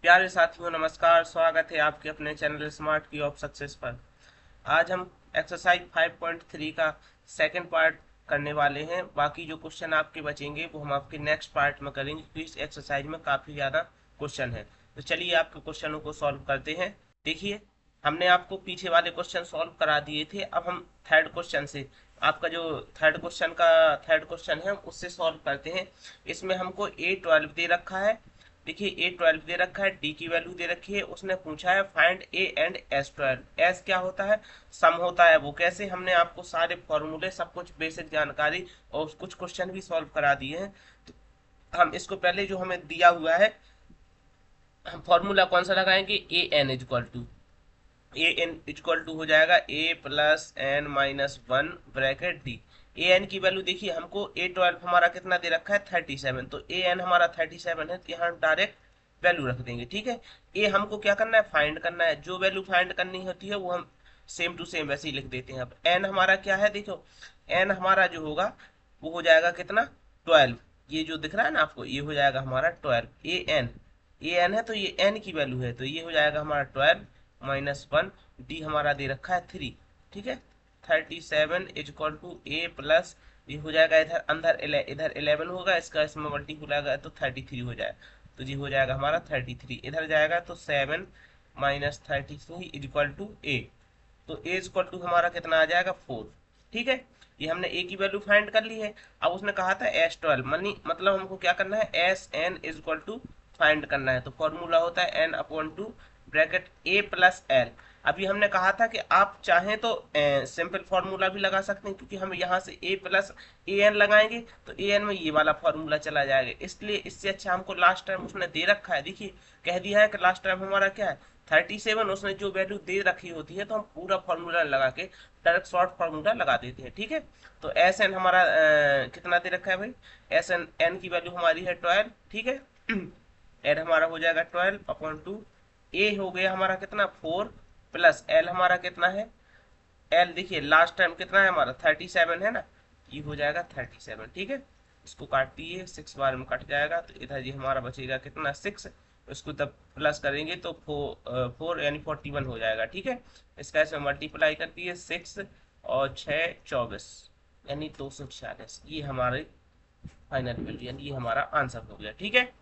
प्यारे साथियों नमस्कार। स्वागत है आपके अपने चैनल स्मार्ट की ऑफ सक्सेस पर। आज हम एक्सरसाइज 5.3 का सेकंड पार्ट करने वाले हैं। बाकी जो क्वेश्चन आपके बचेंगे वो हम आपके नेक्स्ट पार्ट में करेंगे क्योंकि इस एक्सरसाइज में काफ़ी ज़्यादा क्वेश्चन है। तो चलिए आपके क्वेश्चनों को सॉल्व करते हैं। देखिए, हमने आपको पीछे वाले क्वेश्चन सॉल्व करा दिए थे। अब हम थर्ड क्वेश्चन से आपका जो थर्ड क्वेश्चन है उससे सॉल्व करते हैं। इसमें हमको A12 दे रखा है। देखिए A12 दे रखा है, डी की वैल्यू दे रखी है। उसने पूछा है find A and S12। S क्या होता है? सम होता है। वो कैसे? हमने आपको सारे फॉर्मूले सब कुछ बेसिक जानकारी और कुछ क्वेश्चन भी सॉल्व करा दिए हैं। तो हम इसको पहले जो हमें दिया हुआ है, हम फॉर्मूला कौन सा लगाएंगे? ए एन इक्वल टू हो जाएगा A+n-1 bracket D. A N की वैल्यू देखिए, हमको A12 हमारा कितना दे रखा है? 37। तो ए एन हमारा 37 है, तो यहाँ डायरेक्ट वैल्यू रख देंगे। ठीक है। ए हमको क्या करना है? फाइंड करना है। जो वैल्यू फाइंड करनी होती है वो हम सेम टू सेम वैसे ही लिख देते हैं। अब एन हमारा क्या है? देखो, एन हमारा जो होगा वो हो जाएगा कितना? 12। ये जो दिख रहा है ना आपको, ये हो जाएगा हमारा 12। ए एन है तो ये एन की वैल्यू है, तो ये हो जाएगा हमारा 12-1। डी हमारा दे रखा है 3। ठीक है। 37 is equal to A plus, ये हो जाएगा इधर अंदर इधर 11 होगा, इसका इसमें मल्टीप्लाई होगा तो 33 हो जाएगा। तो ये हो जाएगा हमारा 33। इधर जाएगा तो 7-33 इज इक्वल टू ए। तो ए इक्वल टू हमारा कितना आ जाएगा? 4। ठीक है। ये हमने ए की वैल्यू फाइंड कर ली है। अब उसने कहा था S12 मतलब हमको क्या करना है? S N is equal to find करना है। तो फॉर्मूला होता है n/2 ब्रैकेट ए प्लस एल। अभी हमने कहा था कि आप चाहें तो सिंपल फार्मूला भी लगा सकते हैं, क्योंकि हम यहाँ से ए प्लस ए एन लगाएंगे तो ए एन में ये वाला फार्मूला चला जाएगा। इसलिए इससे अच्छा हमको लास्ट टाइम उसने दे रखा है। देखिए, कह दिया है कि लास्ट टाइम हमारा क्या है? 37। उसने जो वैल्यू दे रखी होती है तो हम पूरा फार्मूला लगा के डायरेक्ट शॉर्ट फार्मूला लगा देते हैं। ठीक है। तो एस एन हमारा कितना दे रखा है भाई? एस एन एन की वैल्यू हमारी है 12। ठीक है। एन हमारा हो जाएगा 12/2। ए हो गया हमारा कितना? 4 प्लस एल हमारा कितना है? एल देखिए लास्ट टाइम कितना है हमारा? 37 है ना, ये हो जाएगा 37। ठीक है। इसको काट दिए, 6 बार में कट जाएगा तो इधर ये हमारा बचेगा कितना? 6। इसको तब प्लस करेंगे तो 4 यानी 41 हो जाएगा। ठीक है। इसका ऐसे मल्टीप्लाई कर दिए, 6 और 6 24 यानी 246। ये हमारे फाइनल वैल्यू यानी ये हमारा आंसर हो गया। ठीक है।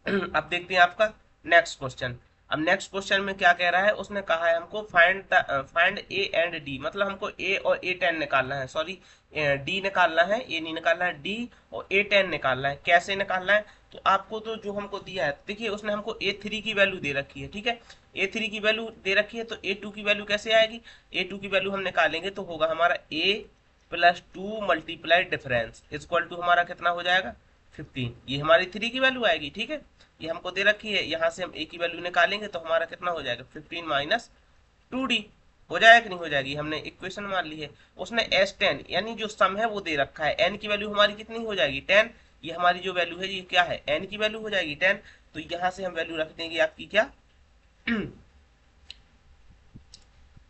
अब देखते हैं आपका नेक्स्ट क्वेश्चन। अब नेक्स्ट क्वेश्चन में क्या कह रहा है? उसने कहा है हमको फाइंड ए एंड डी, मतलब हमको ए और A10 निकालना है। सॉरी, डी निकालना है, ए नहीं निकालना है, डी और A10 निकालना है। कैसे निकालना है? तो आपको तो जो हमको दिया है, देखिए उसने हमको A3 की वैल्यू दे रखी है। ठीक है। A3 की वैल्यू दे रखी है तो A2 की वैल्यू कैसे आएगी? A2 की वैल्यू हम निकालेंगे तो होगा हमारा A+2 multiply difference equal to हमारा कितना हो जाएगा? 15। ये हमारी 3 की वैल्यू आएगी। ठीक है। ये हमको दे रखी है, यहाँ से हम ए की वैल्यू निकालेंगे तो हमारा कितना हो जाएगा? 15-2D। हो जाएगा कि नहीं हो जाएगी? हमने इक्वेशन मान ली है। उसने S10 यानी जो सम है वो दे रखा है। एन की वैल्यू हमारी कितनी हो जाएगी? 10। ये हमारी जो वैल्यू है ये क्या है? एन की वैल्यू हो जाएगी 10। तो यहाँ से हम वैल्यू रख देंगे आपकी क्या?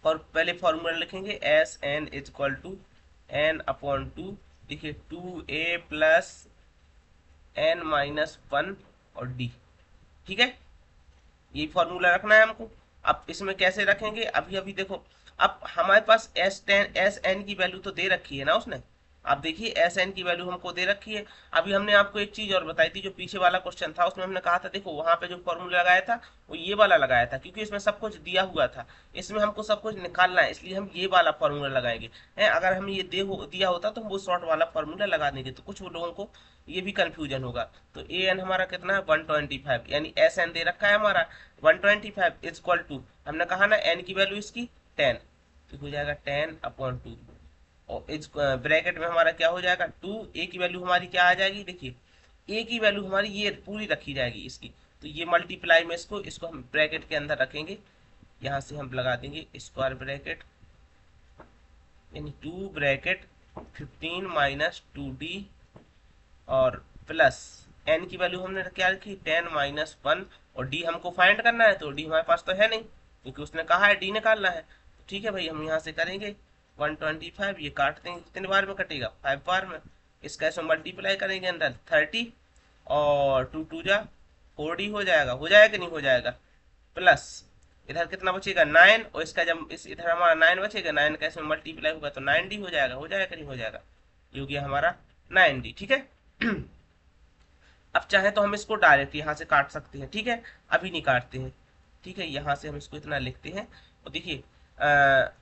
और पहले फॉर्मूला लिखेंगे S N is equal to n/2। देखिए 2a प्लस n-1 और डी। ठीक है। ये फॉर्मूला रखना है हमको। अब इसमें कैसे रखेंगे? अभी अभी देखो, अब हमारे पास एस एन की वैल्यू तो दे रखी है ना उसने। आप देखिए एस एन की वैल्यू हमको दे रखी है। अभी हमने आपको एक चीज और बताई थी, जो पीछे वाला क्वेश्चन था उसमें हमने कहा था, देखो वहां पे जो फॉर्मूला लगाया था वो ये वाला लगाया था, क्योंकि इसमें सब कुछ दिया हुआ था। इसमें हमको सब कुछ निकालना है, इसलिए हम ये वाला फॉर्मूला लगाएंगे। अगर हम ये दिया होता तो हम वो शॉर्ट वाला फॉर्मूला लगा देंगे, तो कुछ लोगों को ये भी कंफ्यूजन होगा। तो ए एन हमारा कितना है? 125 यानी एस एन दे रखा है हमारा 125 इज इक्वल टू, हमने कहा ना एन की वैल्यू इसकी 10, तो हो जाएगा 10/2। और इस ब्रैकेट में हमारा क्या हो जाएगा? 2। ए की वैल्यू हमारी क्या आ जाएगी? देखिए ए की वैल्यू हमारी ये पूरी रखी जाएगी इसकी, तो ये मल्टीप्लाई में इसको इसको हम ब्रैकेट के अंदर रखेंगे। यहाँ से हम लगा देंगे स्क्वायर ब्रैकेट, यानी 2 ब्रैकेट 15-2D और प्लस एन की वैल्यू हमने क्या रखी? 10-1। और डी हमको फाइंड करना है, तो डी हमारे पास तो है नहीं, क्योंकि उसने कहा है डी निकालना है। तो ठीक है भाई, हम यहाँ से करेंगे 125, ये काट देंगे, कितने बार में कटेगा? 5 बार में। इसका ऐसे मल्टीप्लाई करेंगे अंदर 30 और 2 2 जा 4d हो जाएगा कि नहीं हो जाएगा, प्लस इधर कितना बचेगा 9, और इसका जब इस इधर हमारा 9 बचेगा, 9 का इसमें मल्टीप्लाई होगा तो 9d हो जाएगा कि नहीं हो जाएगा, ये हो गया हमारा 9d। ठीक है। अब चाहे तो हम इसको डायरेक्ट यहाँ से काट सकते हैं, ठीक है, अभी नहीं काटते हैं। ठीक है, यहाँ से हम इसको इतना लिखते हैं, और देखिए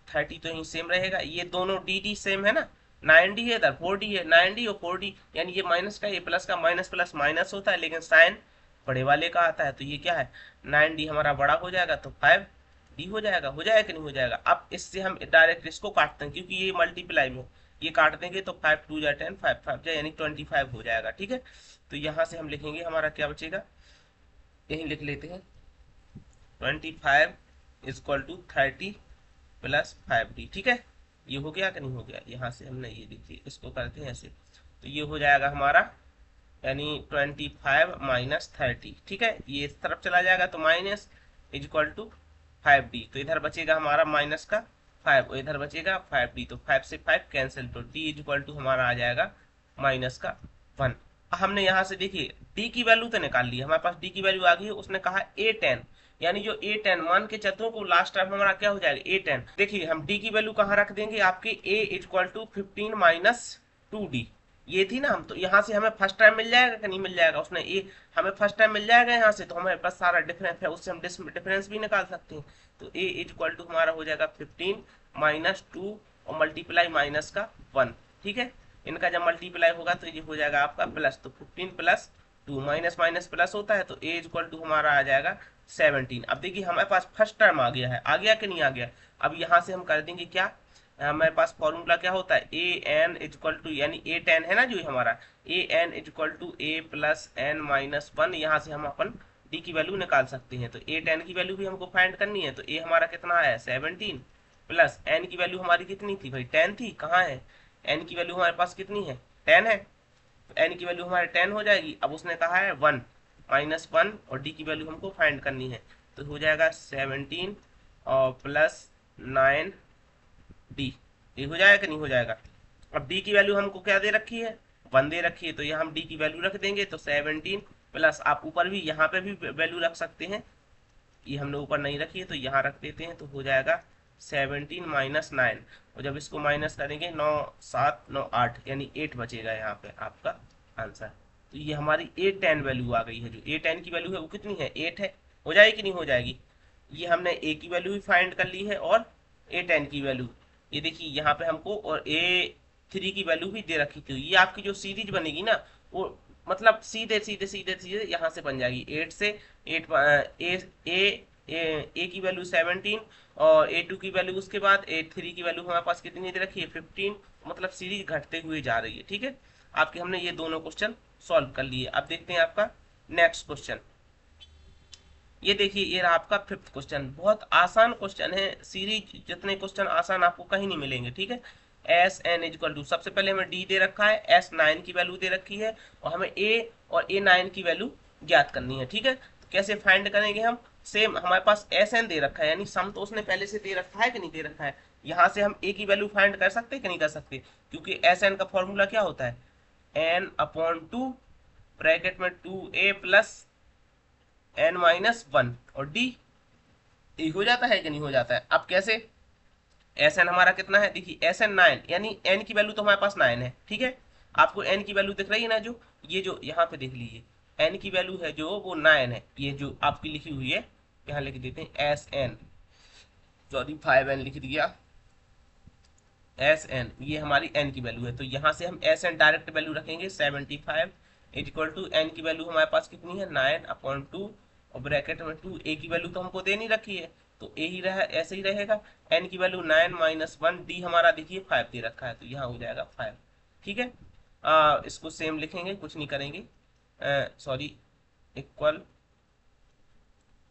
30 तो यही सेम रहेगा, ये दोनों डी डी सेम है ना, 9d है इधर 4d है, 9d और 4d, यानी ये माइनस का ये प्लस का, माइनस प्लस माइनस होता है लेकिन साइन बड़े वाले का आता है, तो ये क्या है 9d हमारा बड़ा हो जाएगा तो 5d हो जाएगा कि नहीं हो जाएगा। अब इससे हम डायरेक्ट इसको काटते हैं क्योंकि ये मल्टीप्लाई में, ये काट देंगे तो 5 2 जा 10, 5 5 जा यानी 25 हो जाएगा। ठीक है, तो यहाँ से हम लिखेंगे हमारा क्या बचेगा, यही लिख लेते हैं 25 is equal to 30 plus 5d। ठीक है, ये हो गया कि नहीं हो गया, यहाँ से हमने ये देखिए इसको करते हैं ऐसे, तो ये हो जाएगा हमारा यानी 25 माइनस 30। ठीक है, ये इस तरफ चला जाएगा तो minus is equal to 5d, तो इधर बचेगा हमारा माइनस का 5 और इधर बचेगा 5d, तो 5 से 5 कैंसिल, तो d इज इक्वल टू हमारा आ जाएगा माइनस का 1। हमने यहाँ से देखिए d की वैल्यू तो निकाल ली, हमारे पास d की वैल्यू आ गई है, उसने कहा a10, यानी जो a10 मान के चतुओं को लास्ट टाइम हमारा क्या हो जाएगा a10। देखिए हम d की वैल्यू कहाँ रख देंगे, आपके a is equal to 15 minus 2d, ये थी ना, हम तो यहाँ से हमें फर्स्ट टाइम मिल जाएगा कि नहीं मिल जाएगा, उसने ए हमें फर्स्ट टाइम मिल जाएगा यहाँ से, तो हमारे पास सारा डिफरेंस है, उससे हम डिफरेंस भी निकाल सकते हैं। तो ए इज इक्वल टू हमारा हो जाएगा 15 माइनस 2 और मल्टीप्लाई माइनस का 1। ठीक है, इनका जब मल्टीप्लाई होगा तो ये हो जाएगा आपका प्लस, तो 15 प्लस 2 माइनस माइनस प्लस होता है, तो ए इज इक्वल टू हमारा आ जाएगा 17। अब देखिए हमारे पास फर्स्ट टर्म आ गया है, आ गया कि नहीं आ गया। अब यहाँ से हम कर देंगे क्या, हमारे पास फॉर्मूला क्या होता है, A N is equal to यानी ए टेन है ना जो हमारा, A N is equal to A plus N minus 1, यहाँ से हम अपन डी की वैल्यू निकाल सकते हैं। तो ए टेन की वैल्यू भी हमको फाइंड करनी है, तो ए हमारा कितना है 17 प्लस एन की वैल्यू हमारी कितनी थी भाई 10 थी, कहाँ है एन की वैल्यू हमारे पास कितनी है 10 है, तो एन की वैल्यू हमारे 10 हो जाएगी। अब उसने कहा है 1 माइनस 1 और डी की वैल्यू हमको फाइंड करनी है, तो हो जाएगा 17 और प्लस 9 डी, ये हो जाएगा कि नहीं हो जाएगा। अब डी की वैल्यू हमको क्या दे रखी है 1 दे रखी है, तो यहाँ हम डी की वैल्यू रख देंगे, तो 17 प्लस आप ऊपर भी यहाँ पे भी वैल्यू रख सकते हैं, ये हमने ऊपर नहीं रखी है तो यहाँ रख देते हैं, तो हो जाएगा 17 माइनस 9, और जब इसको माइनस करेंगे 9 7 9 8 यानी 8 बचेगा यहाँ पे आपका आंसर। तो ये हमारी A10 वैल्यू आ गई है, जो A10 की वैल्यू है वो कितनी है 8 है, हो जाएगी कि नहीं हो जाएगी। ये हमने A की वैल्यू भी फाइंड कर ली है और A10 की वैल्यू, ये देखिए यहाँ पे हमको, और A3 की वैल्यू भी दे रखी थी। ये आपकी जो सीरीज बनेगी ना वो मतलब सीधे सीधे सीधे सीधे यहाँ से बन जाएगी, 8 से 8 ए की वैल्यू 17 और A2 की वैल्यू, उसके बाद A3 की वैल्यू हमारे पास कितनी दे रखी है 15, मतलब सीरीज घटते हुए जा रही है। ठीक है, आपके हमने ये दोनों क्वेश्चन सॉल्व कर लिए। अब देखते हैं आपका नेक्स्ट क्वेश्चन, ये देखिए ये रहा आपका 5th क्वेश्चन, बहुत आसान क्वेश्चन है, सीरीज जितने क्वेश्चन आसान आपको कहीं नहीं मिलेंगे। ठीक है, S N is equal to, सबसे पहले हमें डी दे रखा है, एस 9 की वैल्यू दे रखी है, और हमें ए और ए 9 की वैल्यू ज्ञात करनी है। ठीक है, तो कैसे फाइंड करेंगे हम, सेम हमारे पास एस एन दे रखा है, यानी सम तो उसने पहले से दे रखा है कि नहीं दे रखा है, यहाँ से हम ए की वैल्यू फाइंड कर सकते हैं कि नहीं कर सकते, क्योंकि एस एन का फॉर्मूला क्या होता है एन अपॉन 2 ब्रैकेट में 2a प्लस एन माइनस 1 और डी, ये हो जाता है कि नहीं हो जाता है। अब कैसे, एस एन हमारा कितना है, देखिए एस एन 9, यानी एन की वैल्यू तो हमारे पास 9 है। ठीक है, आपको एन की वैल्यू दिख रही है ना, जो ये जो यहाँ पे देख लीजिए एन की वैल्यू है जो वो 9 है, ये जो आपकी लिखी हुई है, यहाँ लिख देते हैं एस एन, सॉरी 5n लिख दिया, एस एन ये हमारी एन की वैल्यू है, तो यहाँ से हम एस एन डायरेक्ट वैल्यू रखेंगे 75 इज इक्वल टू एन की वैल्यू हमारे पास कितनी है 9 अपॉन 2 और ब्रैकेट में 2, ए की वैल्यू तो हमको दे नहीं रखी है तो ए ही रहा, ऐसे ही रहेगा, एन की वैल्यू 9 माइनस 1, डी हमारा देखिए 5 दे रखा है, तो यहाँ हो जाएगा 5। ठीक है, इसको सेम लिखेंगे, कुछ नहीं करेंगे, सॉरी इक्वल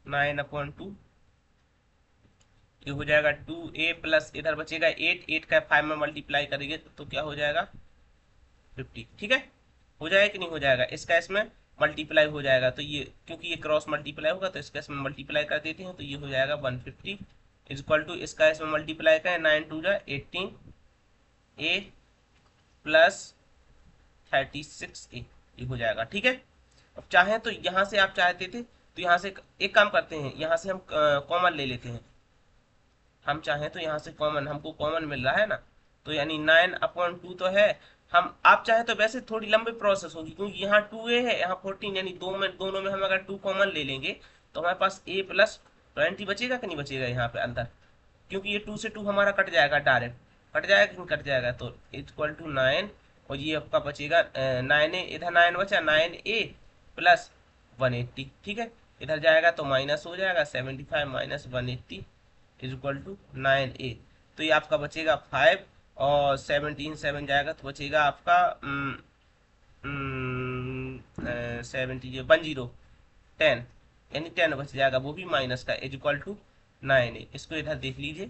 9 अपॉन 2, ये हो जाएगा 2a प्लस इधर बचेगा 8, 8 का 5 में मल्टीप्लाई करेंगे तो क्या हो जाएगा 50। ठीक है, हो जाएगा कि नहीं हो जाएगा, इसका इसमें मल्टीप्लाई हो जाएगा, तो ये क्योंकि ये क्रॉस मल्टीप्लाई होगा तो इसका इसमें मल्टीप्लाई कर देते हैं, तो ये हो जाएगा 150 इज इक्वल टू, इसका इसमें मल्टीप्लाई करें 9 2 जा 18 a प्लस 36a, ये हो जाएगा। ठीक है, अब चाहें तो यहाँ से आप चाहते थे तो यहाँ से एक काम करते हैं, यहाँ से हम कॉमन ले लेते हैं। हम चाहें तो यहाँ से कॉमन, हमको कॉमन मिल रहा है ना, तो यानी 9/2 तो है। हम आप चाहें तो वैसे थोड़ी लंबी प्रोसेस होगी, क्योंकि यहाँ 2a है, यहाँ 14, यानी दोनों में हम अगर 2 कॉमन ले लेंगे तो हमारे पास a+20 बचेगा कि नहीं बचेगा यहाँ पे अंदर, क्योंकि ये 2 से 2 हमारा कट जाएगा डायरेक्ट, कट जाएगा कि नहीं कट जाएगा, तो इक्वल टू 9, और ये आपका बचेगा 9a, इधर 9 बचा, 9a+180, ठीक है। इधर जाएगा तो माइनस हो जाएगा, 75 minus 180 is equal to 9a। तो ये आपका बचेगा 5, और 17 7 जाएगा तो बचेगा आपका 10, यानी 10 बच जाएगा, वो भी माइनस का, इज इक्वल टू 9a। इसको इधर देख लीजिए,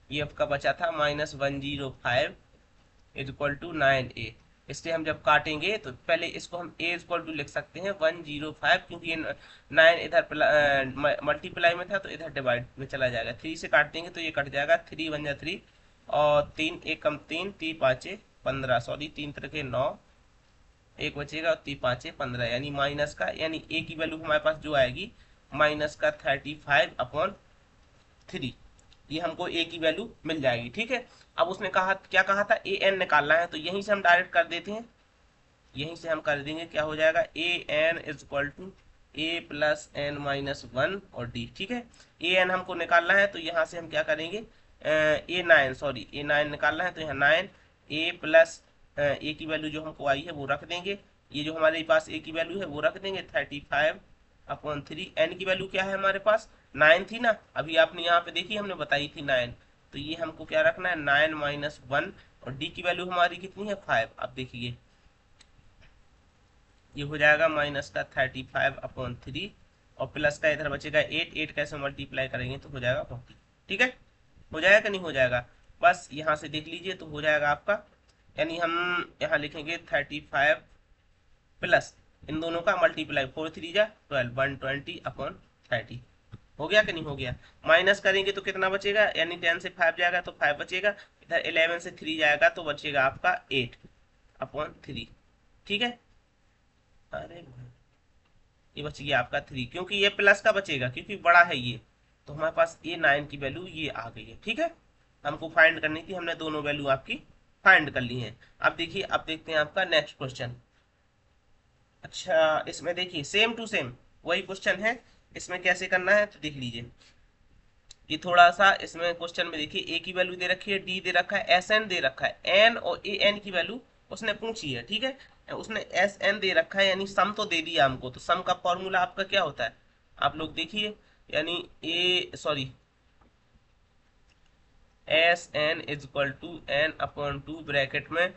ये आपका बचा था -105 इज इक्वल टू 9a। इसलिए हम जब काटेंगे तो पहले इसको हम a इक्वल टू लिख सकते हैं 105, क्योंकि ये 9 इधर मल्टीप्लाई में था तो इधर डिवाइड में चला जाएगा। 3 से काट देंगे तो ये कट जाएगा, 3 1 जा 3, और 3 1 कम 3, 3 5 15, सॉरी 3 3 9, एक बचेगा, और 3 5 15, यानी माइनस का, यानी a की वैल्यू हमारे पास जो आएगी माइनस का 35/3, ये हमको a की वैल्यू मिल जाएगी, ठीक है। अब उसने कहा, क्या कहा था, an निकालना है, तो यहीं से हम डायरेक्ट कर देते हैं, यहीं से हम कर देंगे, क्या हो जाएगा, an is equal to a+n-1 और d, ठीक है। an हमको निकालना है, तो यहाँ से हम क्या करेंगे, a9 निकालना है, तो यहाँ 9 a प्लस a की वैल्यू जो हमको आई है वो रख देंगे, ये जो हमारे पास a की वैल्यू है वो रख देंगे, 35/3। n की वैल्यू क्या है हमारे पास, 9 थी ना, अभी आपने यहाँ पे देखी, हमने बताई थी 9, तो ये हमको क्या रखना है, 9-1, और d की वैल्यू हमारी कितनी है, 5। अब देखिए ये हो जाएगा माइनस का 35/3, और प्लस का इधर बचेगा 8 कैसे मल्टीप्लाई करेंगे तो हो जाएगा 40, ठीक है। हो जाएगा कि नहीं हो जाएगा, बस यहाँ से देख लीजिए तो हो जाएगा आपका, यानी हम यहाँ लिखेंगे 35 प्लस इन दोनों का मल्टीप्लाई, 4 3 जा 12, 120/30, हो गया कि नहीं हो गया। माइनस करेंगे तो कितना बचेगा, यानी 10 से 5 जाएगा तो 5 बचेगा, इधर 11 से 3 जाएगा तो बचेगा आपका 8/3, ठीक है। अरे ये बच गया आपका 3, क्योंकि ये प्लस का बचेगा, क्योंकि बड़ा है ये, तो हमारे पास ये 9 की वैल्यू ये आ गई है, ठीक है। हमको फाइंड करनी थी, हमने दोनों वैल्यू आपकी फाइंड कर ली है। अब देखिए, अब देखते हैं आपका नेक्स्ट क्वेश्चन। अच्छा, इसमें देखिए सेम टू सेम वही क्वेश्चन है, इसमें कैसे करना है तो देख लीजिए। ये थोड़ा सा इसमें क्वेश्चन में देखिए, ए की वैल्यू दे रखी है, डी दे रखा है, एस एन दे रखा है, एन और ए एन की वैल्यू उसने पूछी है, ठीक है। उसने एस एन दे रखा है, यानी सम तो दे दिया हमको, तो सम का फॉर्मूला आपका क्या होता है, आप लोग देखिए, यानी S N is equal to n/2 bracket में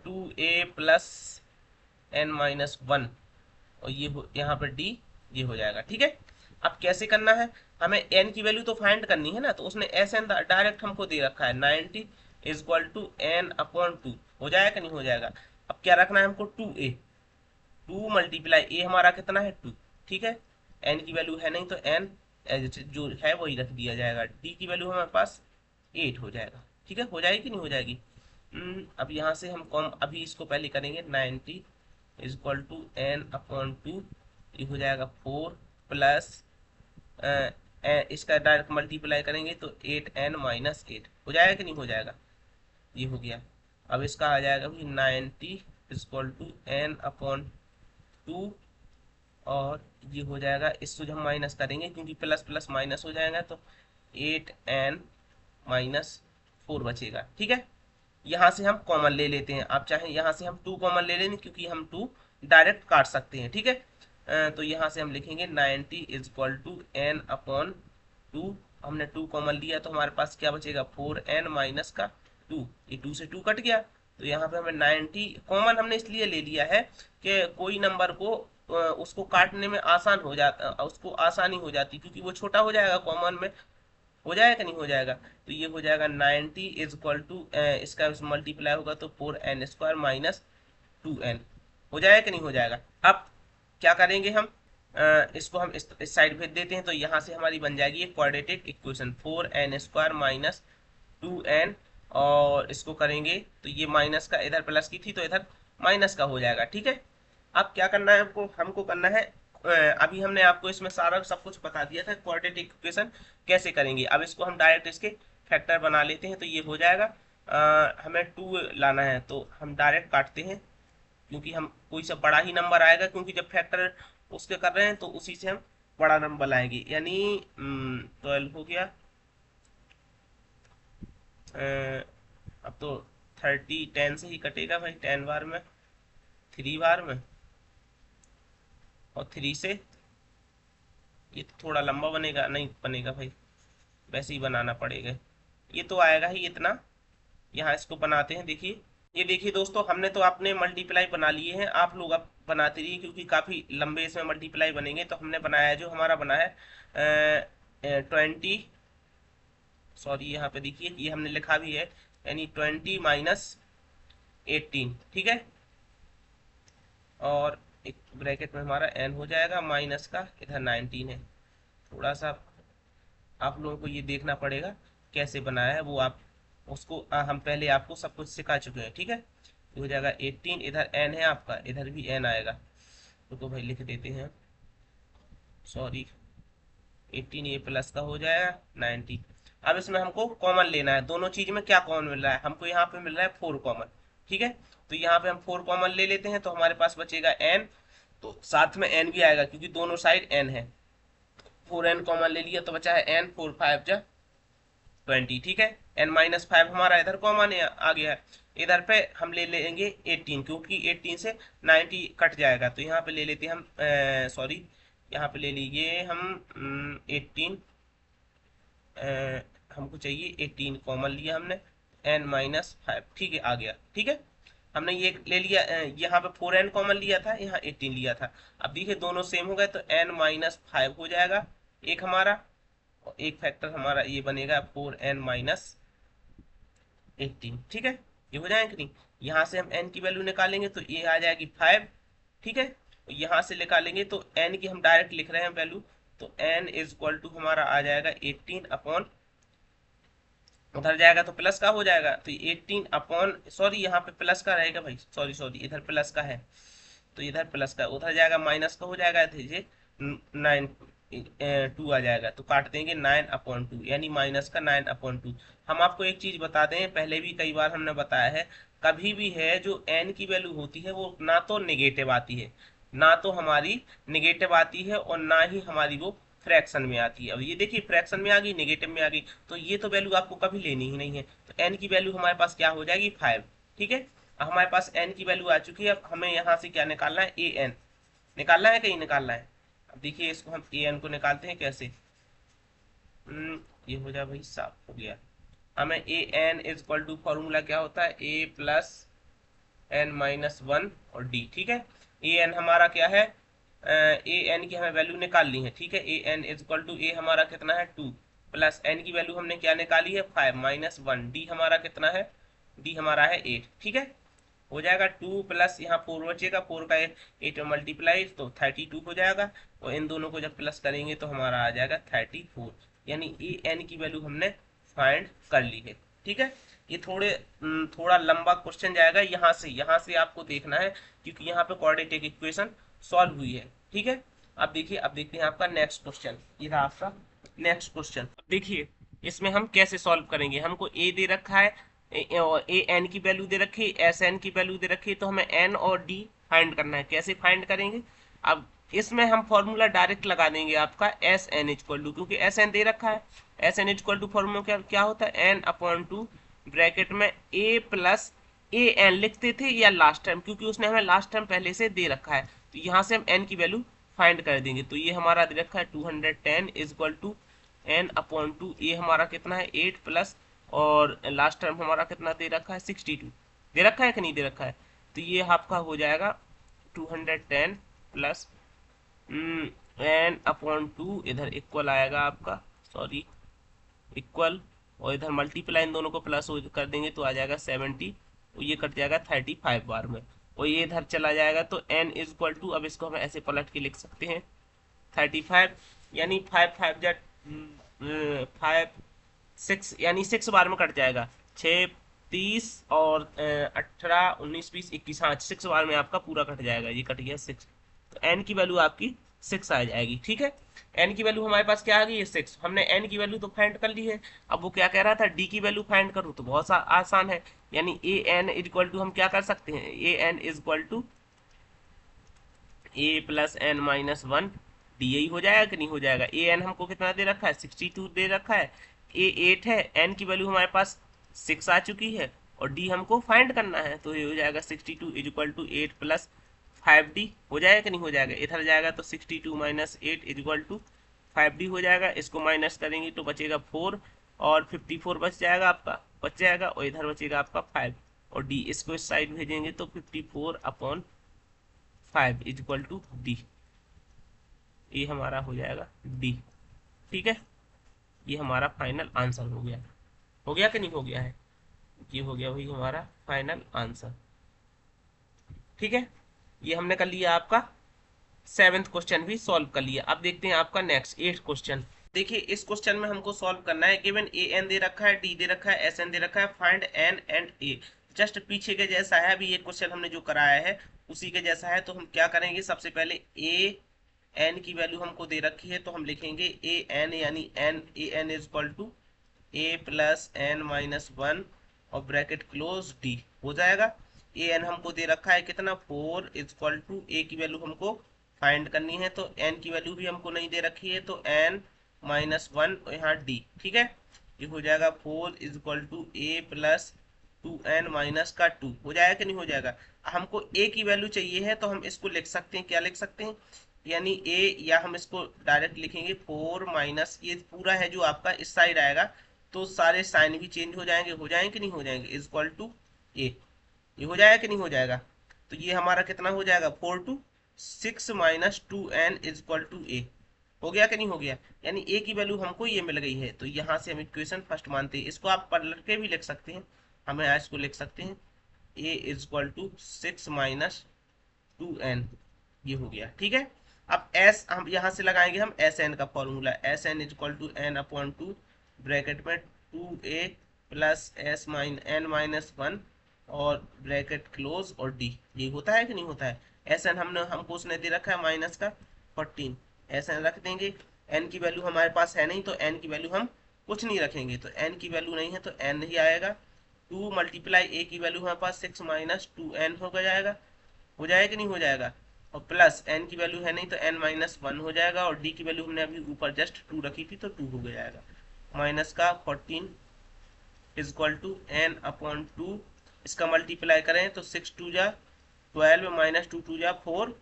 2a+n-1, और ये यहाँ पर d ये हो जाएगा, ठीक है। अब कैसे करना है, हमें n की वैल्यू तो फाइंड करनी है ना, तो उसने एस एन डायरेक्ट हमको दे रखा है, 90 इज इक्वल टू n/2, हो जाएगा कि नहीं हो जाएगा। अब क्या रखना है हमको, 2a, 2 मल्टीप्लाई a हमारा कितना है 2, ठीक है। n की वैल्यू है नहीं तो n जो है वही रख दिया जाएगा, d की वैल्यू हमारे पास 8 हो जाएगा, ठीक है। हो जाएगी कि नहीं हो जाएगी। अब यहाँ से हम कॉम अभी इसको पहले करेंगे, 90 इज इक्वल टू n/2, ये हो जाएगा 4 प्लस इसका डायरेक्ट मल्टीप्लाई करेंगे तो 8n-8 हो जाएगा कि नहीं हो जाएगा, ये हो गया। अब इसका आ जाएगा भी 90 इज इक्वल टू n/2, और ये हो जाएगा, इसको जब हम माइनस करेंगे क्योंकि प्लस प्लस माइनस हो जाएगा तो 8n-4 बचेगा, ठीक है। यहाँ से हम कॉमन ले लेते हैं, आप चाहें यहाँ से हम 2 कॉमन ले लेंगे, क्योंकि हम 2 डायरेक्ट काट सकते हैं, ठीक है। तो यहाँ से हम लिखेंगे 90 इज इक्वल टू n/2, हमने 2 कॉमन लिया तो हमारे पास क्या बचेगा, 4n-2, ये 2 से 2 कट गया, तो यहाँ पे हमें 90 कॉमन हमने इसलिए ले लिया है कि कोई नंबर को उसको काटने में आसान हो जाता, उसको आसानी हो जाती, क्योंकि वो छोटा हो जाएगा कॉमन में, हो जाएगा कि नहीं हो जाएगा। तो ये हो जाएगा 90 इज इक्वल टू, इसका मल्टीप्लाई होगा तो 4n² - 2n, हो जाएगा कि नहीं हो जाएगा। अब क्या करेंगे हम, इसको हम इस साइड भेज देते हैं, तो यहाँ से हमारी बन जाएगी एक क्वाड्रेटिक इक्वेशन, 4n² - 2n, और इसको करेंगे तो ये माइनस का इधर प्लस की थी तो इधर माइनस का हो जाएगा, ठीक है। अब क्या करना है हमको हमको करना है अभी हमने आपको इसमें सारा सब कुछ बता दिया था क्वाड्रेटिक इक्वेशन कैसे करेंगे। अब इसको हम डायरेक्ट इसके फैक्टर बना लेते हैं तो ये हो जाएगा। हमें 2 लाना है तो हम डायरेक्ट काटते हैं, क्योंकि हम कोई सा बड़ा ही नंबर आएगा, क्योंकि जब फैक्टर उसके कर रहे हैं तो उसी से हम बड़ा नंबर लाएंगे। यानी 12 हो गया। अब तो 30 10 से ही कटेगा भाई, 10 बार में, 3 बार में, और 3 से ये तो थोड़ा लंबा बनेगा, नहीं बनेगा भाई, वैसे ही बनाना पड़ेगा। ये तो आएगा ही इतना। यहाँ इसको बनाते हैं, देखिए ये देखिए दोस्तों, हमने तो अपने मल्टीप्लाई बना लिए हैं, आप लोग अब बनाते रहिए क्योंकि काफ़ी लंबे इसमें मल्टीप्लाई बनेंगे। तो हमने बनाया है, जो हमारा बना है 20, सॉरी यहाँ पे देखिए ये हमने लिखा भी है, यानी 20 माइनस 18, ठीक है। और एक ब्रैकेट में हमारा n हो जाएगा, माइनस का इधर 19 है। थोड़ा सा आप लोगों को ये देखना पड़ेगा कैसे बनाया है, वो आप उसको हम पहले आपको सब कुछ सिखा चुके हैं, ठीक है। ये हो जाएगा 18, इधर n है आपका, इधर भी n आएगा, तो भाई लिख देते हैं, सॉरी 18 ये प्लस का हो जाएगा 90। अब इसमें हमको कॉमन लेना है, दोनों चीज में क्या कॉमन मिल रहा है हमको, यहाँ पे मिल रहा है 4 कॉमन, ठीक है। तो यहाँ पे हम 4 कॉमन ले लेते हैं, तो हमारे पास बचेगा n, तो साथ में n भी आएगा क्योंकि दोनों साइड n है। 4n कॉमन ले लिया तो बचा है n, 4 5 जा 20, ठीक है। n-5 हमारा इधर कॉमन आ गया है। इधर पे हम ले लेंगे 18, क्योंकि 18 से 90 कट जाएगा, तो यहाँ पे ले लेते हैं हम, सॉरी यहाँ पे ले लीजिए हम 18, हमको चाहिए 18 कॉमन लिया हमने, n-5, ठीक है आ गया, ठीक है। हमने ये ले लिया, यहाँ पे 4n कॉमन लिया था, यहाँ 18 लिया था। अब देखिए दोनों सेम हो गए तो n-5 हो जाएगा एक हमारा, और एक फैक्टर हमारा ये बनेगा 4n-18, ठीक है। ये हो जाएगा कि नहीं। यहाँ से हम n की वैल्यू निकालेंगे तो ये आ जाएगी 5, ठीक है। यहाँ से निकालेंगे तो n की हम डायरेक्ट लिख रहे हैं वैल्यू, तो n इज इक्वल टू हमारा आ जाएगा 18 अपॉन, उधर जाएगा तो प्लस का हो जाएगा, तो 18 अपॉन, सॉरी यहाँ पे प्लस का रहेगा भाई, सॉरी सॉरी इधर प्लस का है, तो इधर प्लस का, उधर जाएगा माइनस का हो जाएगा, दीजिए 9 2 आ जाएगा, तो काट देंगे 9/2, यानी माइनस का 9/2। हम आपको एक चीज बता दें, पहले भी कई बार हमने बताया है, कभी भी है जो n की वैल्यू होती है वो ना तो नेगेटिव आती है, ना तो हमारी नेगेटिव आती है, और ना ही हमारी वो फ्रैक्शन में आती है। अब ये देखिए फ्रैक्शन में आ गई, नेगेटिव में आ गई, तो ये तो वैल्यू आपको कभी लेनी ही नहीं है। तो n की वैल्यू हमारे पास क्या हो जाएगी 5, ठीक है। अब हमारे पास n की वैल्यू आ चुकी है, अब हमें यहाँ से क्या निकालना है, an निकालना है, कहीं निकालना है। अब देखिए इसको हम an को निकालते हैं कैसे, ये हो जाए भाई, साफ हो गया। हमें an is equal to formula क्या होता है, a प्लस n-1 और d, ठीक है। an हमारा क्या है, an की हमें वैल्यू निकालनी है, ठीक है। an is equal to a हमारा कितना है 2, प्लस n की वैल्यू हमने क्या निकाली है 5-1, d हमारा कितना है, d हमारा है 8, ठीक है। हो जाएगा 2 प्लस यहाँ 4 बचेगा, 4 का 8 में मल्टीप्लाई तो 32 हो जाएगा, और इन दोनों को जब प्लस करेंगे तो हमारा आ जाएगा 34, यानी ए एन की वैल्यू हमने फाइंड कर ली है, ठीक है। ये थोड़ा लंबा क्वेश्चन जाएगा, यहाँ से आपको देखना है, क्योंकि यहाँ पे क्वाड्रेटिक इक्वेशन सॉल्व हुई है, ठीक है। अब देखिए, अब देखते हैं आपका नेक्स्ट क्वेश्चन, ये रहा आपका नेक्स्ट क्वेश्चन। देखिए इसमें हम कैसे सॉल्व करेंगे, हमको ए दे रखा है, और ए एन की वैल्यू दे रखी है, एस एन की वैल्यू दे रखी है, तो हमें एन और डी फाइंड करना है। कैसे फाइंड करेंगे, अब इसमें हम फॉर्मूला डायरेक्ट लगा देंगे आपका एस एन इक्वल टू, क्योंकि एस एन दे रखा है, S N equal to formula क्या होता है, n/2 ब्रैकेट में a प्लस ए एन लिखते थे या लास्ट टाइम, क्योंकि उसने हमें लास्ट टाइम पहले से दे रखा है, तो यहाँ से हम n की वैल्यू फाइंड कर देंगे। तो ये हमारा दे रखा है 210 इज इक्वल टू n/2, ये हमारा कितना है 8 प्लस, और लास्ट टाइम हमारा कितना दे रखा है 62 दे रखा है कि नहीं दे रखा है, तो ये आपका हो जाएगा 210 प्लस n/2, इधर इक्वल आएगा आपका, सॉरी इक्वल, और इधर मल्टीप्लाई इन दोनों को प्लस कर देंगे तो आ जाएगा 70, और ये कट जाएगा 35 बार में, और ये इधर चला जाएगा, तो n इज इक्वल टू, अब इसको हम ऐसे पलट के लिख सकते हैं 35, यानी 5 6 यानी 6 बार में कट जाएगा, 6 30 और 18 19 20 21, हाँ 6 बार में आपका पूरा कट जाएगा, ये कट गया 6। तो एन की वैल्यू आपकी 6 आ जाएगी। ठीक है, एन की वैल्यू हमारे पास क्या आ गई है 6। हमने एन की वैल्यू तो फाइंड कर ली है। अब वो क्या कह रहा था, डी की वैल्यू फाइंड करो, तो बहुत आसान है। यानी ए एन इक्वल टू हम क्या कर सकते हैं, A N equal to A plus N minus one D, यही हो जाएगा कि नहीं हो जाएगा। ए एन हमको कितना दे रखा है, 62 दे रखा है। ए 8 है, एन की वैल्यू हमारे पास 6 आ चुकी है, और डी हमको फाइंड करना है, तो ये हो जाएगा 62 इक्वल टू 8 प्लस 5d, हो जाएगा कि नहीं हो जाएगा। इधर जाएगा तो 62 माइनस 8 इक्वल टू 5d हो जाएगा। इसको माइनस करेंगे तो बचेगा 4, और 54 बच जाएगा आपका, बच जाएगा, और इधर बचेगा आपका 5, और डी इसको इस साइड भेजेंगे तो 54/5 इक्वल टू डी, ये हमारा हो जाएगा डी। ठीक है, ये हमारा फाइनल आंसर हो गया। हो गया कि नहीं हो गया है, ये हो गया वही हमारा फाइनल आंसर। ठीक है, ये हमने कर लिया आपका 7th क्वेश्चन भी सॉल्व कर लिया। अब देखते हैं आपका नेक्स्ट 8th क्वेश्चन। देखिए इस क्वेश्चन में हमको सॉल्व करना है, गिवन ए एन दे रखा है, डी दे रखा है, एस एन दे रखा है, find N and A. Just पीछे के जैसा है, अभी ये क्वेश्चन हमने जो कराया है उसी के जैसा है। तो हम क्या करेंगे, सबसे पहले ए एन की वैल्यू हमको दे रखी है, तो हम लिखेंगे ए एन, यानी N A N is equal to A plus N minus one और ब्रैकेट क्लोज डी, हो जाएगा। ए एन हमको दे रखा है कितना, 4 इज इक्वल टू ए की वैल्यू हमको फाइंड करनी है, तो एन की वैल्यू भी हमको नहीं दे रखी है, तो एन माइनस वन यहाँ डी। ठीक है, ये हो जाएगा 4 is equal to A plus 2n minus का 2, हो जाएगा कि नहीं हो जाएगा। हमको a की वैल्यू चाहिए है, तो हम इसको लिख सकते हैं, क्या लिख सकते हैं, यानी a, या हम इसको डायरेक्ट लिखेंगे 4 माइनस, ये पूरा है जो आपका इस साइड आएगा, तो सारे साइन भी चेंज हो जाएंगे, हो जाएंगे कि नहीं हो जाएंगे, इज इक्वल टू a, ये हो जाएगा कि नहीं हो जाएगा। तो ये हमारा कितना हो जाएगा, 4 to 6 minus 2n is equal to a, हो गया कि नहीं हो गया। यानी a की वैल्यू हमको ये मिल गई है, तो यहाँ से हम इक्वेशन फर्स्ट मानते हैं। इसको आप पलट के भी लिख सकते हैं, हमें आज को लिख सकते हैं a is equal to 6 minus 2n, ये हो गया। ठीक है, अब s हम यहाँ से लगाएंगे हम एस एन का formula, S N is equal to N upon two, bracket में 2a plus S N minus one और ब्रैकेट क्लोज और डी, ये होता है कि नहीं होता है। एस एन हमको उसने दे रखा है माइनस का 14, एस एन रख देंगे। एन की वैल्यू हमारे पास है नहीं, तो एन की वैल्यू हम कुछ नहीं रखेंगे, तो एन की वैल्यू नहीं है तो एन ही आएगा। 2 मल्टीप्लाई ए की वैल्यू हमारे पास 6 माइनस 2n हो जाएगा, हो जाएगा कि नहीं हो जाएगा, और प्लस एन की वैल्यू है नहीं तो n माइनस वन हो जाएगा, और डी की वैल्यू हमने अभी ऊपर जस्ट 2 रखी थी तो 2 हो जाएगा। माइनस का 14 is equal to N upon 2, इसका मल्टीप्लाई करें तो 6 2 जा 12 माइनस 2 2 जा 4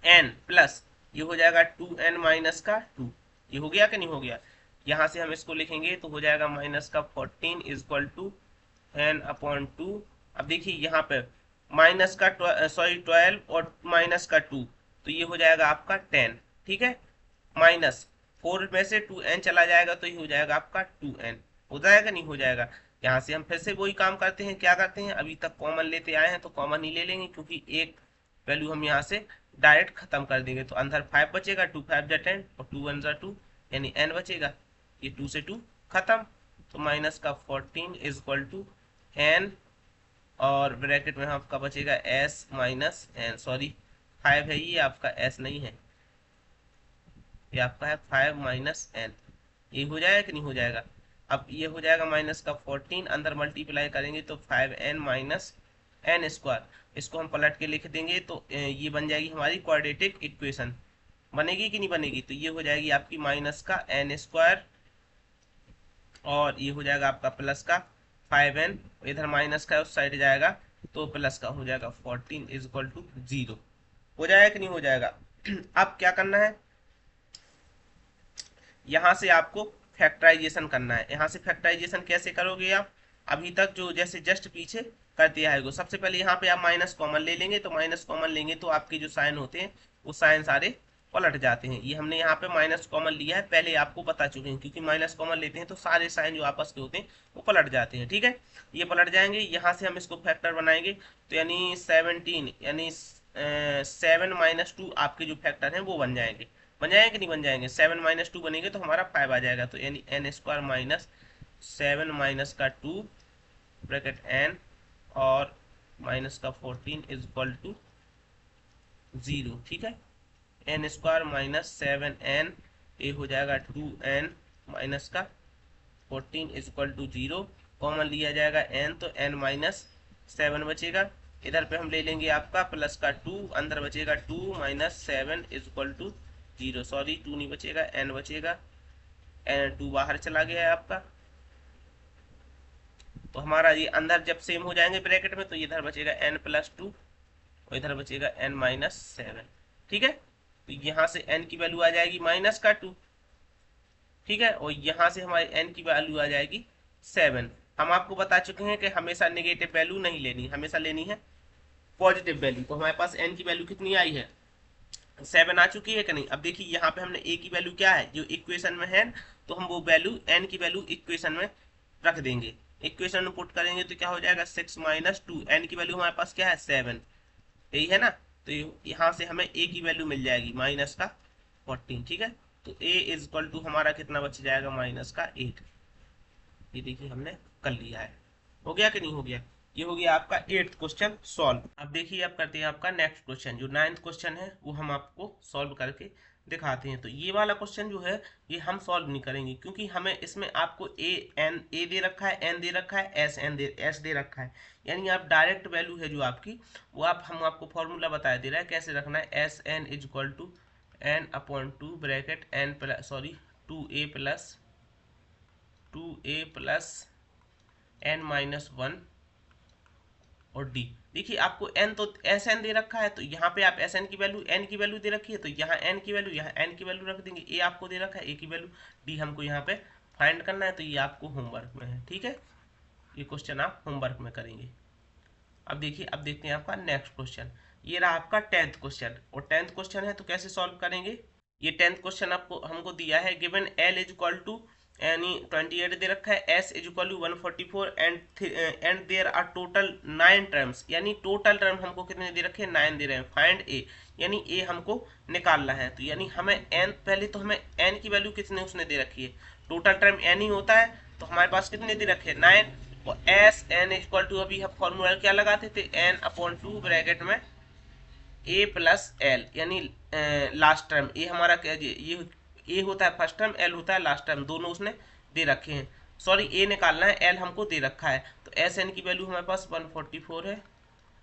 n प्लस ये हो जाएगा 2n माइनस का 2, ये हो गया कि नहीं हो गया। यहाँ से हम इसको लिखेंगे तो हो जाएगा माइनस का 14 is equal to n upon 2। अब देखिए यहाँ पे माइनस का 12 और माइनस का 2, तो ये हो जाएगा आपका 10। ठीक है, माइनस 4 में से 2n चला जाएगा तो ये हो जाएगा आपका 2n, हो जाएगा नहीं हो जाएगा। यहाँ से हम फिर से वही काम करते हैं, क्या करते हैं, अभी तक कॉमन लेते आए हैं तो कॉमन ही ले लेंगे, क्योंकि एक वैल्यू हम यहाँ से डायरेक्ट खत्म कर देंगे। तो अंदर 5 बचेगा, 2 5 जा 10 और 2 1 जा 2, यानी n बचेगा, ये 2 से 2 खत्म। तो माइनस का 14 इज इक्वल टू n, और ब्रैकेट में आपका बचेगा s माइनस n, सॉरी 5 है ये आपका s नहीं है, ये आपका है 5 माइनस n, ये हो जाएगा कि नहीं हो जाएगा। अब ये हो जाएगा माइनस का 14, अंदर मल्टीप्लाई करेंगे तो 5n माइनस n स्क्वायर, इसको हम पलट के लिख देंगे तो ये बन जाएगी हमारी क्वाड्रेटिक इक्वेशन, बनेगी कि नहीं बनेगी। तो ये हो जाएगी आपकी माइनस का n स्क्वायर, और ये हो जाएगा आपका प्लस का 5n, इधर माइनस का उस साइड जाएगा तो प्लस का हो जाएगा 14 इज इक्वल टू 0, हो जाएगा कि नहीं हो जाएगा। अब क्या करना है, यहाँ से आपको फैक्टराइजेशन करना है। यहाँ से फैक्टराइजेशन कैसे करोगे आप, अभी तक जो जैसे जस्ट पीछे कर दिया है। सबसे पहले यहाँ पे आप माइनस कॉमन ले लेंगे, तो माइनस कॉमन लेंगे तो आपके जो साइन होते हैं वो साइन सारे पलट जाते हैं। ये हमने यहाँ पे माइनस कॉमन लिया है, पहले आपको बता चुके हैं, क्योंकि माइनस कॉमन लेते हैं तो सारे साइन जो आपस के होते हैं वो पलट जाते हैं। ठीक है, ये पलट जाएंगे। यहाँ से हम इसको फैक्टर बनाएंगे, तो यानी 17 यानी 7 माइनस 2 आपके जो फैक्टर हैं वो बन जाएंगे, बन जाएंगे कि नहीं बन जाएंगे। 7 माइनस 2 बनेंगे तो हमारा 5 आ जाएगा, तो यानी n स्क्वायर माइनस 7 माइनस का 2 ब्रैकेट एन और माइनस का 14 इज इक्वल टू 0, ठीक है। एन स्क्वायर माइनस 7n, ये हो जाएगा 2n माइनस का 14 इज इक्वल टू 0। कॉमन लिया जाएगा n, तो n माइनस 7 बचेगा। इधर पे हम ले लेंगे आपका प्लस का 2, अंदर बचेगा 2 minus 7 is equal to 0। Sorry 2 नहीं बचेगा, n बचेगा, n 2 बाहर चला गया है आपका। तो हमारा ये अंदर जब सेम हो जाएंगे ब्रैकेट में, तो इधर बचेगा n प्लस 2 और इधर बचेगा n माइनस 7, ठीक है। तो यहाँ से n की वैल्यू आ जाएगी माइनस का 2, ठीक है, और यहाँ से हमारी n की वैल्यू आ जाएगी 7। हम आपको बता चुके हैं कि हमेशा नेगेटिव वैल्यू नहीं लेनी, हमेशा लेनी है पॉजिटिव वैल्यू। तो हमारे पास n की वैल्यू कितनी आई है, 7 आ चुकी है कि नहीं। अब देखिए यहाँ पे हमने a की वैल्यू क्या है जो इक्वेशन में है, तो हम वो वैल्यू n की वैल्यू इक्वेशन में रख देंगे। इक्वेशन में पुट करेंगे तो क्या हो जाएगा 6 माइनस 2, n की वैल्यू हमारे पास क्या है 7, यही है ना। तो यहाँ से हमें a की वैल्यू मिल जाएगी माइनस का 14, ठीक है। तो a इज इक्वल टू हमारा कितना बच जाएगा माइनस का 8। ये देखिए हमने कर लिया है। हो गया कि नहीं हो गया। ये हो गया आपका 8th क्वेश्चन सॉल्व। अब देखिए अब करते हैं आपका नेक्स्ट क्वेश्चन, जो 9th क्वेश्चन है वो हम आपको सॉल्व करके दिखाते हैं। तो ये वाला क्वेश्चन जो है ये हम सॉल्व नहीं करेंगे, क्योंकि हमें इसमें आपको ए दे रखा है, एन दे रखा है, एस दे रखा है। यानी आप डायरेक्ट वैल्यू है जो आपकी वो हम आपको फॉर्मूला बताया दे रहा है कैसे रखना है। S N is equal to N upon 2 bracket N plus sorry 2a plus N minus 1 और डी। देखिए आपको n तो एस एन दे रखा है, तो यहाँ पे आप एस एन की वैल्यू n की वैल्यू दे रखी है, तो यहाँ n की वैल्यू यहाँ n की वैल्यू रख देंगे। a आपको दे रखा है a की वैल्यू, डी हमको यहाँ पे फाइंड करना है, तो ये आपको होमवर्क में है, ठीक है। ये क्वेश्चन आप होमवर्क में करेंगे। अब देखिए अब देखते हैं आपका नेक्स्ट क्वेश्चन। ये रहा आपका 10th क्वेश्चन, और 10th क्वेश्चन है तो कैसे सॉल्व करेंगे। ये 10th क्वेश्चन आपको हमको दिया है, given l is equal to यानी 28 दे रखा है, s is equal to 144 and there are total 9 terms. यानी टोटल टर्म हमको कितने दे रखे हैं 9 दे रहे हैं। फाइंड a, यानी a हमको निकालना है। तो यानी हमें n, पहले तो हमें n की वैल्यू कितने उसने दे रखी है, टोटल टर्म n ही होता है, तो हमारे पास कितने दे रखे हैं 9। और एस एन इक्वल टू अभी हम फॉर्मूला क्या लगाते थे एन अपॉन 2 ब्रैकेट में ए प्लस एल, यानी लास्ट टर्म। ए हमारा क्या ये ए होता है फर्स्ट टर्म, एल होता है लास्ट टर्म, दोनों उसने दे रखे हैं। सॉरी ए निकालना है, एल हमको दे रखा है। तो एस एन की वैल्यू हमारे पास 144 है,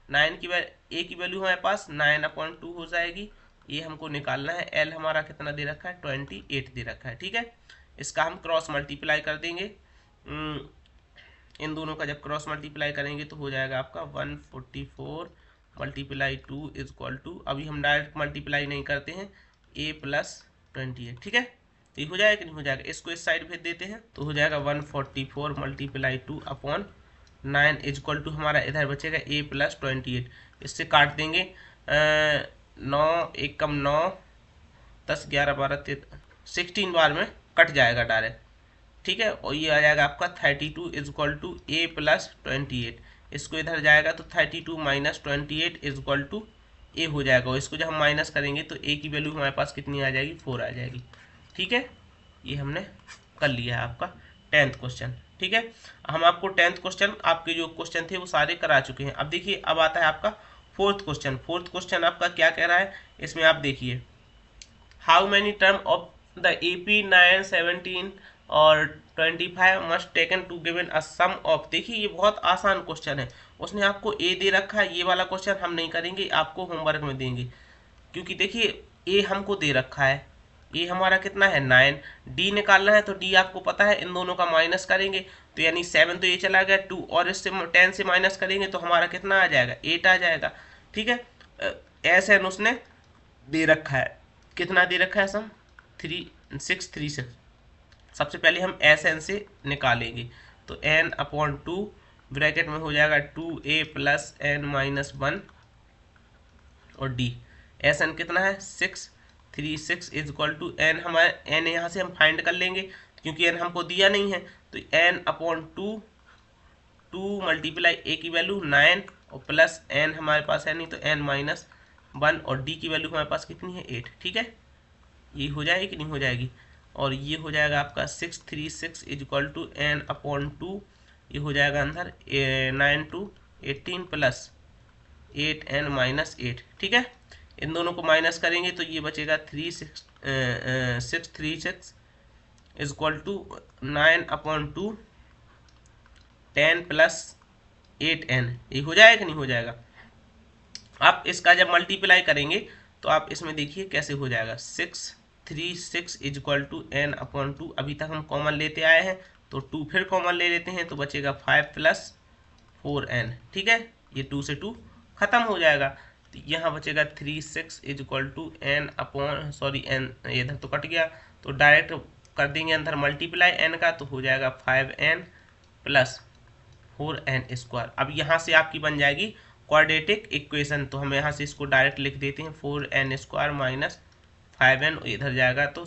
9 की ए की वैल्यू हमारे पास 9/2 हो जाएगी। ये हमको निकालना है। एल हमारा कितना दे रखा है 28 दे रखा है, ठीक है। इसका हम क्रॉस मल्टीप्लाई कर देंगे। इन दोनों का जब क्रॉस मल्टीप्लाई करेंगे तो हो जाएगा आपका 144 मल्टीप्लाई 2 इज इक्वल टू, अभी हम डायरेक्ट मल्टीप्लाई नहीं करते हैं, a प्लस 28, ठीक है। तो ये हो जाएगा कि नहीं हो जाएगा, इसको इस साइड भेज देते हैं तो हो जाएगा 144 multiply 2 upon 9 is equal to हमारा इधर बचेगा a प्लस 28। इससे काट देंगे 9 एक कम 9 10 11 12 13 16 बार में कट जाएगा डायरेक्ट, ठीक है। और ये आ जाएगा आपका 32 is equal to a plus 28। इसको इधर जाएगा तो 32 minus 28 is equal to a हो जाएगा, और इसको जब हम माइनस करेंगे तो a की वैल्यू हमारे पास कितनी आ जाएगी 4 आ जाएगी, ठीक है। ये हमने कर लिया है आपका 10th क्वेश्चन, ठीक है। हम आपको 10th क्वेश्चन आपके जो क्वेश्चन थे वो सारे करा चुके हैं। अब देखिए अब आता है आपका 4th क्वेश्चन। 4th क्वेश्चन आपका क्या कह रहा है, इसमें आप देखिए how many term of the AP 9 17 और 25 must taken to given a sum of. देखिए ये बहुत आसान क्वेश्चन है, उसने आपको ए दे रखा है। ये वाला क्वेश्चन हम नहीं करेंगे, आपको होमवर्क में देंगे, क्योंकि देखिए ए हमको दे रखा है, ए हमारा कितना है 9, डी निकालना है, तो डी आपको पता है इन दोनों का माइनस करेंगे तो यानी 7 तो ये चला गया 2, और इससे 10 से माइनस करेंगे तो हमारा कितना आ जाएगा 8 आ जाएगा, ठीक है। एस एन उसने दे रखा है, कितना दे रखा है सम 636। सबसे पहले हम एस एन से निकालेंगे, तो n अपॉन 2 ब्रैकेट में हो जाएगा 2a प्लस n माइनस 1 और d। एस एन कितना है 636 इज इक्वल टू n, हमारे n यहाँ से हम फाइंड कर लेंगे क्योंकि n हमको दिया नहीं है, तो n अपॉन 2 मल्टीप्लाई a की वैल्यू 9 और प्लस n हमारे पास है नहीं तो n माइनस 1 और d की वैल्यू हमारे पास कितनी है 8, ठीक है। ये हो जाएगी कि नहीं हो जाएगी, और ये हो जाएगा आपका 636 is equal to n upon 2 ये हो जाएगा अंदर 9 to 18 प्लस 8n माइनस 8, ठीक है। इन दोनों को माइनस करेंगे तो ये बचेगा 636 is equal to 9/2 10 plus 8n। ये हो जाएगा कि नहीं हो जाएगा। आप इसका जब मल्टीप्लाई करेंगे तो आप इसमें देखिए कैसे हो जाएगा। 636 इज इक्वल टू n/2। अभी तक हम कॉमन लेते आए हैं तो 2 फिर कॉमन ले लेते हैं तो बचेगा 5 प्लस 4n, ठीक है। ये 2 से 2 खत्म हो जाएगा तो यहाँ बचेगा 36 इज इक्वल टू n, इधर तो कट गया तो डायरेक्ट कर देंगे अंदर मल्टीप्लाई n का तो हो जाएगा 5n प्लस 4n स्क्वायर। अब यहाँ से आपकी बन जाएगी क्वाड्रेटिक इक्वेशन, तो हम यहाँ से इसको डायरेक्ट लिख देते हैं 4n स्क्वायर माइनस 5n, इधर जाएगा तो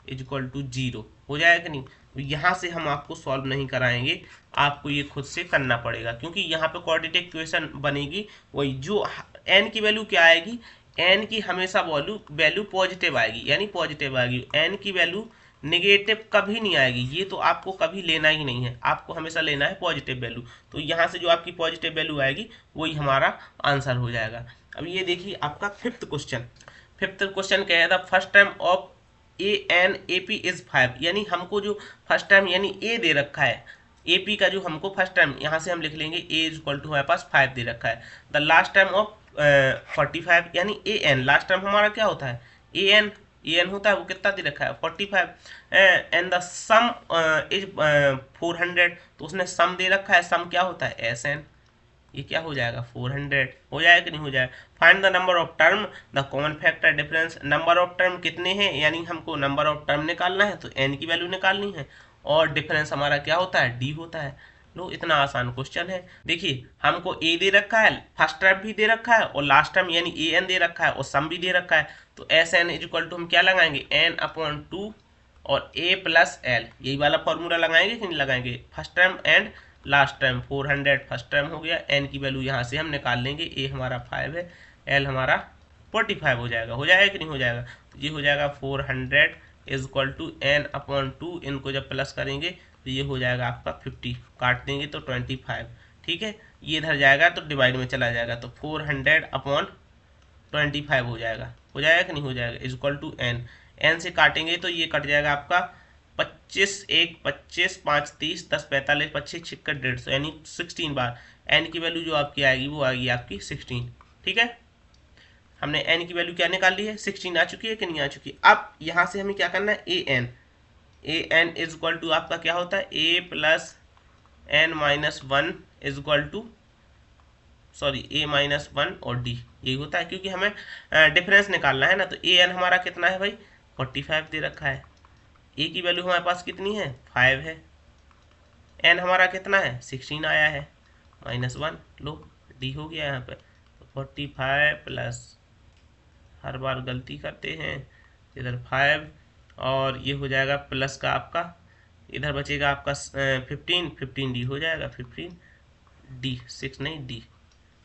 इज इक्वल टू 0 हो जाएगा कि नहीं। तो यहाँ से हम आपको सॉल्व नहीं कराएंगे, आपको ये खुद से करना पड़ेगा क्योंकि यहाँ पे क्वाड्रेटिक इक्वेशन बनेगी वही जो n की वैल्यू क्या आएगी, n की हमेशा वैल्यू पॉजिटिव आएगी, यानी पॉजिटिव आएगी। n की वैल्यू नेगेटिव कभी नहीं आएगी, ये तो आपको कभी लेना ही नहीं है, आपको हमेशा लेना है पॉजिटिव वैल्यू। तो यहाँ से जो आपकी पॉजिटिव वैल्यू आएगी वही हमारा आंसर हो जाएगा। अब ये देखिए आपका फिफ्थ क्वेश्चन क्या है, the first time of AP is 5, यानी हमको जो फर्स्ट टाइम यानी a दे रखा है, AP का जो हमको फर्स्ट टाइम यहाँ से हम लिख लेंगे a इज इक्वल टू हमारे पास 5 दे रखा है। द लास्ट टाइम ऑफ 45 यानी an, लास्ट टाइम हमारा क्या होता है an होता है, वो कितना दे रखा है 45, एंड द सम इज 400, तो उसने सम दे रखा है, सम क्या होता है SN, ये क्या हो जाएगा 400 हो जाएगा कि नहीं हो जाएगा। Find the number of term the common factor difference, number of term कितने हैं, यानी हमको नंबर ऑफ टर्म निकालना है तो n की वैल्यू निकालनी है और डिफरेंस हमारा क्या होता है d होता है। लो इतना आसान क्वेश्चन है। देखिए हमको a दे रखा है, फर्स्ट टर्म भी दे रखा है और लास्ट टर्म यानी an दे रखा है और सम भी दे रखा है, तो SN इज इक्वल टू हम क्या लगाएंगे n/2 और a प्लस l, यही वाला फॉर्मूला लगाएंगे कि नहीं लगाएंगे। First term and last time 400 first time हो गया, n की वैल्यू यहाँ से हम निकाल लेंगे, a हमारा 5 है, l हमारा 45 हो जाएगा कि नहीं हो जाएगा। तो ये हो जाएगा 400 इज इक्वल टू n/2, इनको जब प्लस करेंगे तो ये हो जाएगा आपका 50, काट देंगे तो 25, ठीक है। ये इधर जाएगा तो डिवाइड में चला जाएगा तो 400/25 हो जाएगा कि नहीं हो जाएगा, इज इक्वल टू n से काटेंगे तो ये कट जाएगा आपका 25 1 25 5 30 10 45 25 56 150, यानी 16 बार n की वैल्यू जो आपकी आएगी वो आएगी आपकी 16, ठीक है। हमने n की वैल्यू क्या निकाल ली है 16 आ चुकी है कि नहीं आ चुकी। अब यहाँ से हमें क्या करना है an इज इक्वल टू आपका क्या होता है a plus n minus 1 is equal to a minus 1 और d, यही होता है क्योंकि हमें डिफरेंस निकालना है ना। तो an हमारा कितना है भाई 45 दे रखा है, a की वैल्यू हमारे पास कितनी है 5 है, n हमारा कितना है 16 आया है माइनस 1, लो d हो गया यहाँ पे। तो 45 प्लस, हर बार गलती करते हैं, इधर 5 और ये हो जाएगा प्लस का आपका, इधर बचेगा आपका 15 d हो जाएगा 15d 6 नहीं d,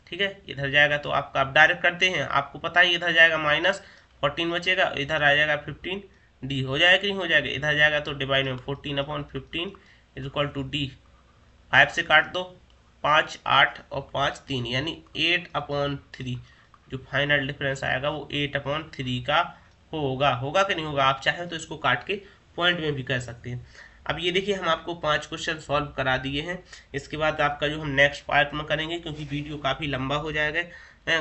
ठीक है। इधर जाएगा तो आपका आप डायरेक्ट करते हैं, आपको पता है इधर जाएगा माइनस 14 बचेगा, इधर आ जाएगा 15 d हो जाएगा कि नहीं हो जाएगा। इधर जाएगा तो डिवाइड में 14/15 इज इक्वल टू d, 5 से काट दो 5 8 और 5 3 यानी 8/3, जो फाइनल डिफरेंस आएगा वो 8/3 का होगा कि नहीं होगा। आप चाहें तो इसको काट के पॉइंट में भी कर सकते हैं। अब ये देखिए हम आपको 5 क्वेश्चन सॉल्व करा दिए हैं, इसके बाद आपका जो हम नेक्स्ट पार्ट में करेंगे क्योंकि वीडियो काफ़ी लंबा हो जाएगा,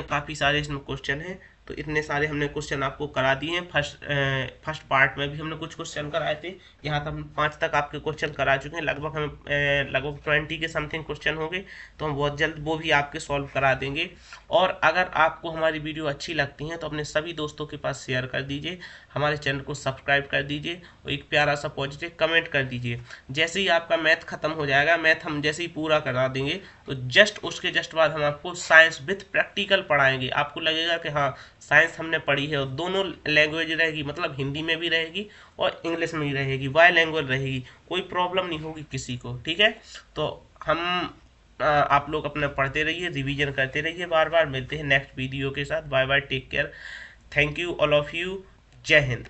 काफ़ी सारे इसमें क्वेश्चन हैं, तो इतने सारे हमने क्वेश्चन आपको करा दिए हैं। फर्स्ट पार्ट में भी हमने कुछ क्वेश्चन कराए थे, यहाँ तक हम 5 तक आपके क्वेश्चन करा चुके हैं, लगभग हमें लगभग 20 के समथिंग क्वेश्चन होंगे, तो हम बहुत जल्द वो भी आपके सॉल्व करा देंगे। और अगर आपको हमारी वीडियो अच्छी लगती है तो अपने सभी दोस्तों के पास शेयर कर दीजिए, हमारे चैनल को सब्सक्राइब कर दीजिए और एक प्यारा सा पॉजिटिव कमेंट कर दीजिए। जैसे ही आपका मैथ खत्म हो जाएगा, मैथ हम जैसे ही पूरा करा देंगे तो उसके जस्ट बाद हम आपको साइंस विथ प्रैक्टिकल पढ़ाएंगे। आपको लगेगा कि हाँ साइंस हमने पढ़ी है, और दोनों लैंग्वेज रहेगी, मतलब हिंदी में भी रहेगी और इंग्लिश में भी रहेगी, बाय लैंग्वेज रहेगी, कोई प्रॉब्लम नहीं होगी किसी को, ठीक है। तो हम आप लोग अपना पढ़ते रहिए, रिवीजन करते रहिए, बार बार मिलते हैं नेक्स्ट वीडियो के साथ। Bye bye, take care, thank you all of you, जय हिंद।